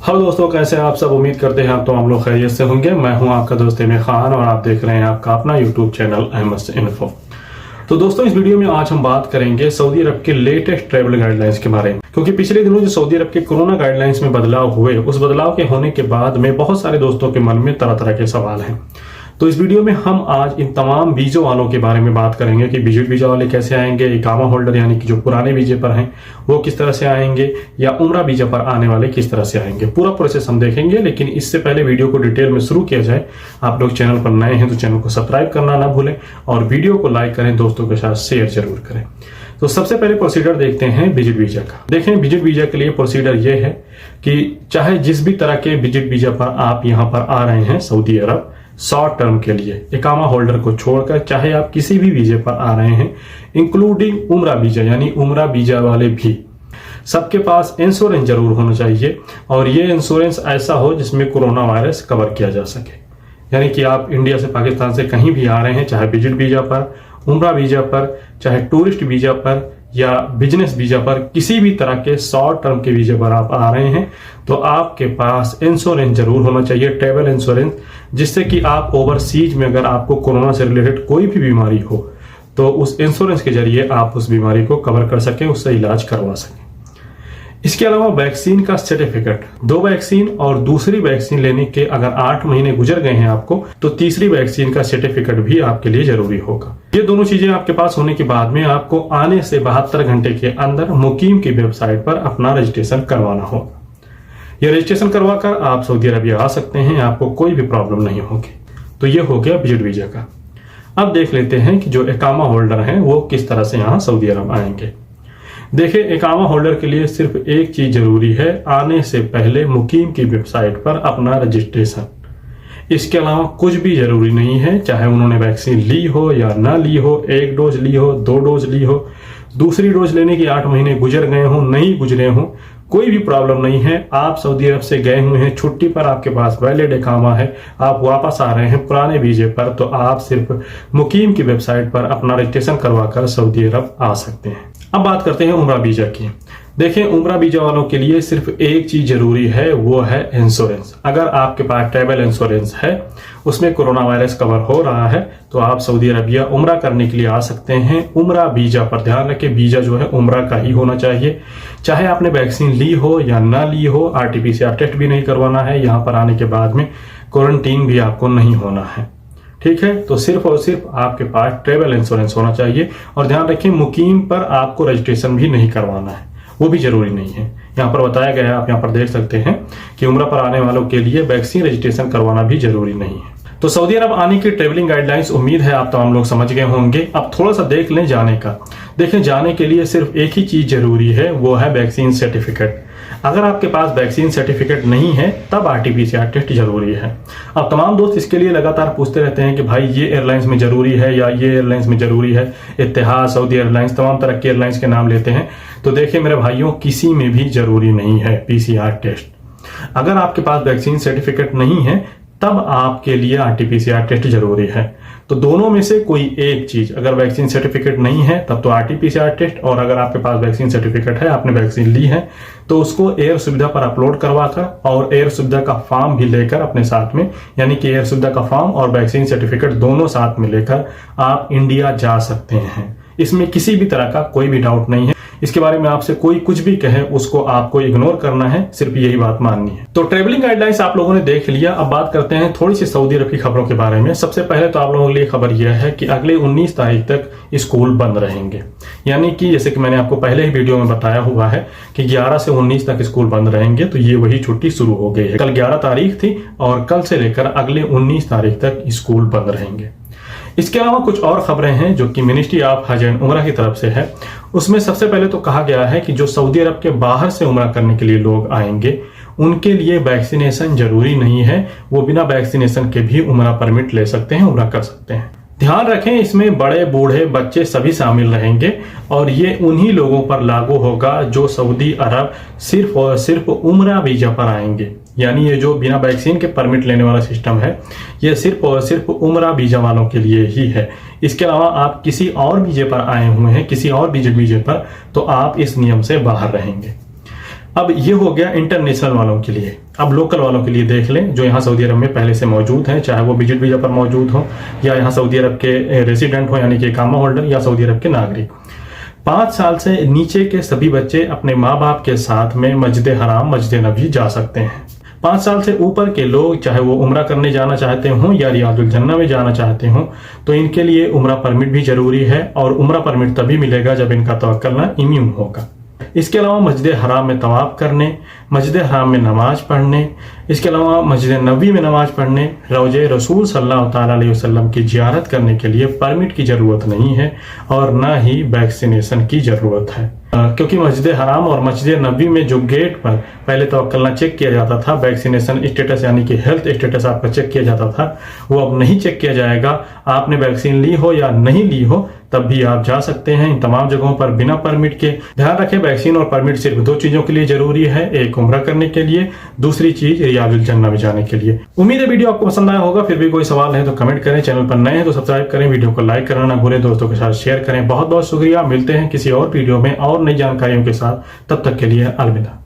Hello दोस्तों, कैसे हैं आप सब। उम्मीद करते हैं तो हम लोग खैरियत से होंगे। मैं हूं आपका दोस्त इमरान खान और आप देख रहे हैं आपका अपना यूट्यूब चैनल अहमद इन्फो। तो दोस्तों, इस वीडियो में आज हम बात करेंगे सऊदी अरब के लेटेस्ट ट्रैवल गाइडलाइंस के बारे में, क्योंकि पिछले दिनों जो सऊदी अरब के कोरोना गाइडलाइंस में बदलाव हुए, उस बदलाव के होने के बाद में बहुत सारे दोस्तों के मन में तरह तरह के सवाल हैं। तो इस वीडियो में हम आज इन तमाम वीज़ा वालों के बारे में बात करेंगे कि विजिट वीज़ा वाले कैसे आएंगे, इकामा होल्डर यानी कि जो पुराने वीजे पर हैं वो किस तरह से आएंगे, या उम्रा वीजा पर आने वाले किस तरह से आएंगे। पूरा प्रोसेस हम देखेंगे। लेकिन इससे पहले वीडियो को डिटेल में शुरू किया जाए, आप लोग चैनल पर नए हैं तो चैनल को सब्सक्राइब करना ना भूलें और वीडियो को लाइक करें, दोस्तों के साथ शेयर जरूर करें। तो सबसे पहले प्रोसीजर देखते हैं विजिट वीजा का। देखें, विजिट वीजा के लिए प्रोसीजर ये है कि चाहे जिस भी तरह के विजिट वीजा पर आप यहाँ पर आ रहे हैं सऊदी अरब शॉर्ट टर्म के लिए, इकामा होल्डर को छोड़कर चाहे आप किसी भी वीजे पर आ रहे हैं, इंक्लूडिंग उम्रा वीजा यानी उम्रा वीजा वाले भी, सबके पास इंश्योरेंस जरूर होना चाहिए। और ये इंश्योरेंस ऐसा हो जिसमें कोरोना वायरस कवर किया जा सके। यानी कि आप इंडिया से पाकिस्तान से कहीं भी आ रहे हैं, चाहे विजिट वीजा पर, उम्रा वीजा पर, चाहे टूरिस्ट वीजा पर या बिजनेस वीजा पर, किसी भी तरह के शॉर्ट टर्म के वीजा पर आप आ रहे हैं, तो आपके पास इंश्योरेंस जरूर होना चाहिए, ट्रैवल इंश्योरेंस, जिससे कि आप ओवरसीज में अगर आपको कोरोना से रिलेटेड कोई भी बीमारी हो तो उस इंश्योरेंस के जरिए आप उस बीमारी को कवर कर सकें, उससे इलाज करवा सकें। इसके अलावा वैक्सीन का सर्टिफिकेट, 2 वैक्सीन और दूसरी वैक्सीन लेने के अगर 8 महीने गुजर गए हैं आपको, तो तीसरी वैक्सीन का सर्टिफिकेट भी आपके लिए जरूरी होगा। ये दोनों चीजें आपके पास होने के बाद में आपको आने से 72 घंटे के अंदर मुकीम की वेबसाइट पर अपना रजिस्ट्रेशन करवाना होगा। यह रजिस्ट्रेशन करवाकर आप सऊदी अरबिया आ सकते हैं, आपको कोई भी प्रॉब्लम नहीं होगी। तो ये हो गया विजिट वीजा का। अब देख लेते हैं कि जो इकामा होल्डर हैं वो किस तरह से यहाँ सऊदी अरब आएंगे। देखिए, इकामा होल्डर के लिए सिर्फ एक चीज जरूरी है, आने से पहले मुकीम की वेबसाइट पर अपना रजिस्ट्रेशन। इसके अलावा कुछ भी जरूरी नहीं है, चाहे उन्होंने वैक्सीन ली हो या ना ली हो, 1 डोज ली हो, 2 डोज ली हो, दूसरी डोज लेने के 8 महीने गुजर गए हों, नहीं गुजरे हों, कोई भी प्रॉब्लम नहीं है। आप सऊदी अरब से गए हुए हैं, छुट्टी पर आपके पास वैलिड इकामा है, आप वापस आ रहे हैं पुराने वीजे पर, तो आप सिर्फ मुकीम की वेबसाइट पर अपना रजिस्ट्रेशन करवाकर सऊदी अरब आ सकते हैं। अब बात करते हैं उम्रा वीजा की। देखें, उम्रा वीजा वालों के लिए सिर्फ एक चीज जरूरी है, वो है इंश्योरेंस। अगर आपके पास ट्रैवल इंश्योरेंस है, उसमें कोरोना वायरस कवर हो रहा है, तो आप सऊदी अरबिया उम्रा करने के लिए आ सकते हैं। उम्रा वीजा पर ध्यान रखें, वीजा जो है उम्रा का ही होना चाहिए, चाहे आपने वैक्सीन ली हो या ना ली हो। RT-PCR टेस्ट भी नहीं करवाना है, यहाँ पर आने के बाद में क्वारंटीन भी आपको नहीं होना है। ठीक है, तो सिर्फ और सिर्फ आपके पास ट्रैवल इंश्योरेंस होना चाहिए। और ध्यान रखें, मुकीम पर आपको रजिस्ट्रेशन भी नहीं करवाना है, वो भी जरूरी नहीं है। यहाँ पर बताया गया है, आप यहाँ पर देख सकते हैं कि उम्रा पर आने वालों के लिए वैक्सीन रजिस्ट्रेशन करवाना भी जरूरी नहीं है। तो सऊदी अरब आने की ट्रेवलिंग गाइडलाइंस उम्मीद है आप तमाम लोग समझ गए होंगे। अब थोड़ा सा देख लें जाने का। देखें, जाने के लिए सिर्फ एक ही चीज जरूरी है, वो है वैक्सीन सर्टिफिकेट। अगर आपके पास वैक्सीन सर्टिफिकेट नहीं है तब RT-PCR टेस्ट जरूरी है। अब तमाम दोस्त इसके लिए लगातार पूछते रहते हैं कि भाई ये एयरलाइंस में जरूरी है या ये एयरलाइंस में जरूरी है, इत्तेहाद, सऊदी एयरलाइंस, तमाम तरह के एयरलाइंस के नाम लेते हैं। तो देखिए मेरे भाइयों, किसी में भी जरूरी नहीं है PCR टेस्ट। अगर आपके पास वैक्सीन सर्टिफिकेट नहीं है तब आपके लिए RT-PCR टेस्ट जरूरी है। तो दोनों में से कोई एक चीज, अगर वैक्सीन सर्टिफिकेट नहीं है तब तो RT-PCR टेस्ट, और अगर आपके पास वैक्सीन सर्टिफिकेट है, आपने वैक्सीन ली है, तो उसको एयर सुविधा पर अपलोड करवाकर और एयर सुविधा का फॉर्म भी लेकर अपने साथ में, यानी कि एयर सुविधा का फॉर्म और वैक्सीन सर्टिफिकेट दोनों साथ में लेकर आप इंडिया जा सकते हैं। इसमें किसी भी तरह का कोई भी डाउट नहीं है। इसके बारे में आपसे कोई कुछ भी कहे उसको आपको इग्नोर करना है, सिर्फ यही बात माननी है। तो ट्रेवलिंग गाइडलाइंस आप लोगों ने देख लिया। अब बात करते हैं थोड़ी सी सऊदी अरब की खबरों के बारे में। सबसे पहले तो आप लोगों के लिए खबर यह है कि अगले 19 तारीख तक स्कूल बंद रहेंगे। यानी कि जैसे कि मैंने आपको पहले ही वीडियो में बताया हुआ है कि 11 से 19 तक स्कूल बंद रहेंगे, तो ये वही छुट्टी शुरू हो गई है। कल 11 तारीख थी और कल से लेकर अगले 19 तारीख तक स्कूल बंद रहेंगे। इसके अलावा कुछ और खबरें हैं जो कि मिनिस्ट्री ऑफ हज एंड उम्रा की तरफ से है। उसमें सबसे पहले तो कहा गया है कि जो सऊदी अरब के बाहर से उम्रा करने के लिए लोग आएंगे, उनके लिए वैक्सीनेशन जरूरी नहीं है। वो बिना वैक्सीनेशन के भी उम्रा परमिट ले सकते हैं, उम्रा कर सकते हैं। ध्यान रखें, इसमें बड़े बूढ़े बच्चे सभी शामिल रहेंगे और ये उन्हीं लोगों पर लागू होगा जो सऊदी अरब सिर्फ और सिर्फ उम्रा वीजा पर आएंगे। यानी ये जो बिना वैक्सीन के परमिट लेने वाला सिस्टम है, ये सिर्फ और सिर्फ उम्रा वीजा वालों के लिए ही है। इसके अलावा आप किसी और वीजे पर आए हुए हैं, किसी और वीजे पर, तो आप इस नियम से बाहर रहेंगे। अब ये हो गया इंटरनेशनल वालों के लिए। अब लोकल वालों के लिए देख लें जो यहाँ सऊदी अरब में पहले से मौजूद हैं, चाहे वो विजिट वीजा पर मौजूद हो या यहाँ सऊदी अरब के रेसिडेंट हो यानी कि इकामा होल्डर या सऊदी अरब के नागरिक। 5 साल से नीचे के सभी बच्चे अपने माँ बाप के साथ में मस्जिद हराम मस्जिद नबी जा सकते हैं। 5 साल से ऊपर के लोग चाहे वो उम्रा करने जाना चाहते हों या रियादुल जन्ना में जाना चाहते हों तो इनके लिए उम्रा परमिट भी जरूरी है, और उम्रा परमिट तभी मिलेगा जब इनका तवक्कुल इम्यून होगा। इसके अलावा मस्जिद हराम में तवाफ करने, मस्जिद हराम में नमाज पढ़ने, इसके अलावा मस्जिद नबी में नमाज पढ़ने, रोज़े रसूल सल्लल्लाहु अलैहि वसल्लम की जियारत करने के लिए परमिट की ज़रूरत नहीं है और ना ही वैक्सीनेशन की ज़रूरत है, क्योंकि मस्जिद हराम और मस्जिद नबी में जो गेट पर पहले तवक्कुल चेक किया जाता था, वैक्सीनेशन स्टेटस यानी कि हेल्थ स्टेटस आपका चेक किया जाता था, वो अब नहीं चेक किया जाएगा। आपने वैक्सीन ली हो या नहीं ली हो तब भी आप जा सकते हैं इन तमाम जगहों पर बिना परमिट के। ध्यान रखें, वैक्सीन और परमिट सिर्फ 2 चीजों के लिए जरूरी है, एक उम्रा करने के लिए, दूसरी चीज रियादुल जन्ना में जाने के लिए। उम्मीद है वीडियो आपको पसंद आया होगा। फिर भी कोई सवाल है तो कमेंट करें, चैनल पर नए हैं तो सब्सक्राइब करें, वीडियो को लाइक करना ना भूलें, दोस्तों के साथ शेयर करें। बहुत बहुत शुक्रिया, मिलते हैं किसी और वीडियो में और नई जानकारियों के साथ, तब तक के लिए अलविदा।